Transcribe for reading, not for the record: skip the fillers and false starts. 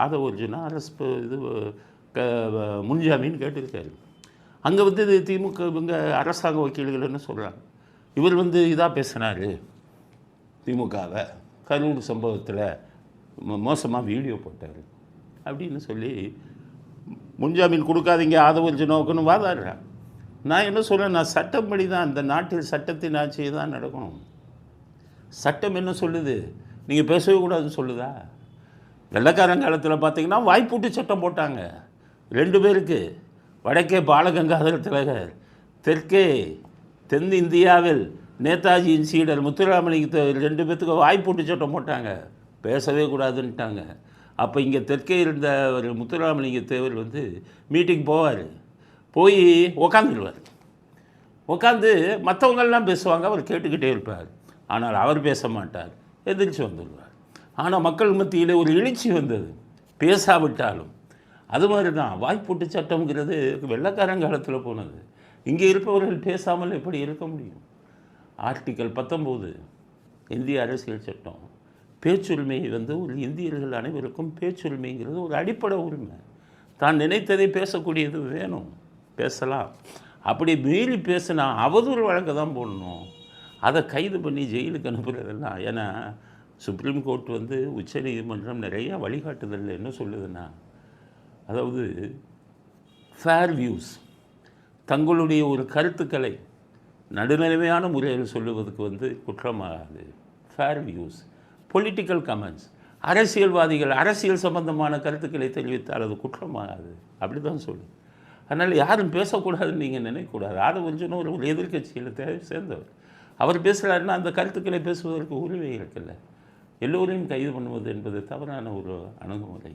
ஆதவ அர்ஜுனா இது முன்ஜாமீன் கேட்டிருக்காரு. அங்கே வந்து இது திமுக இவங்க அரசாங்க வக்கீல்கள்னு சொல்கிறாங்க. இவர் வந்து இதாக பேசினார், திமுகவை கரூர் சம்பவத்தில் மோசமாக வீடியோ போட்டார் அப்படின்னு சொல்லி முன்ஜாமீன் கொடுக்காதீங்க ஆதவ அர்ஜுனாவுக்குன்னு வாதாடுறேன். நான் என்ன சொல்கிறேன், நான் சட்டப்படி தான், இந்த நாட்டில் சட்டத்தின் ஆட்சியை தான் நடக்கணும். சட்டம் என்ன சொல்லுது, நீங்கள் பேசவே கூடாதுன்னு சொல்லுதா? வெள்ளக்காரங்காலத்தில் பார்த்தீங்கன்னா வாய்ப்பூட்டு சட்டம் போட்டாங்க 2 பேருக்கு. வடக்கே பாலகங்காதர திலகர், தெற்கே தென் இந்தியாவில் நேதாஜியின் சீடர் முத்துராமலிங்க தேவர் 2 பேர்த்துக்கு வாய்ப்பூட்டு சட்டம் போட்டாங்க, பேசவே கூடாதுன்ட்டாங்க. அப்போ இங்கே தெற்கே இருந்த ஒரு முத்துராமலிங்க தேவர் வந்து மீட்டிங் போவார், போய் உக்காந்துருவார். உட்காந்து மற்றவங்கள்லாம் பேசுவாங்க, அவர் கேட்டுக்கிட்டே இருப்பார். ஆனால் அவர் பேச மாட்டார், எதிர்த்து வந்துடுவார். ஆனால் மக்கள் மத்தியில் ஒரு எழுச்சி வந்தது, பேசாவிட்டாலும். அது மாதிரி தான் வாய்ப்பூட்டு சட்டம்ங்கிறது வெள்ளக்காரங்காலத்தில் போனது. இங்கே இருப்பவர்கள் பேசாமல் எப்படி இருக்க முடியும்? ஆர்டிக்கல் 19 இந்திய அரசியல் சட்டம், பேச்சுரிமை வந்து ஒரு இந்தியர்கள் அனைவருக்கும் பேச்சுரிமைங்கிறது ஒரு அடிப்படை உரிமை. தான் நினைத்ததை பேசக்கூடியது வேணும், பேசலாம். அப்படி மீறி பேசினா அவதூறு வழக்கு தான் போடணும். அதை கைது பண்ணி ஜெயிலுக்கு அனுப்புறதெல்லாம். ஏன்னா சுப்ரீம் கோர்ட் வந்து உச்ச நீதிமன்றம் நிறைய வழிகாட்டுதல் என்ன சொல்லுதுன்னா, அதாவது ஃபேர் வியூஸ், தங்களுடைய ஒரு கருத்துக்களை நடுநிலைமையான முறையில் சொல்லுவதற்கு வந்து குற்றமாகாது. ஃபேர் வியூஸ், பொலிட்டிக்கல் கமெண்ட்ஸ், அரசியல்வாதிகள் அரசியல் சம்பந்தமான கருத்துக்களை தெரிவித்தால் அது குற்றமாகாது, அப்படி தான் சொல்லுது. அதனால் யாரும் பேசக்கூடாதுன்னு நீங்கள் நினைக்கக்கூடாது. ஆதவ அர்ஜுனா ஒரு எதிர்கட்சியில் சேர்ந்தவர், அவர் பேசுகிறாருன்னா அந்த கருத்துக்களை பேசுவதற்கு உரிமை இருக்குல்ல. எல்லோரையும் கைது பண்ணுவது என்பது தவறான ஒரு அணுகுமுறை.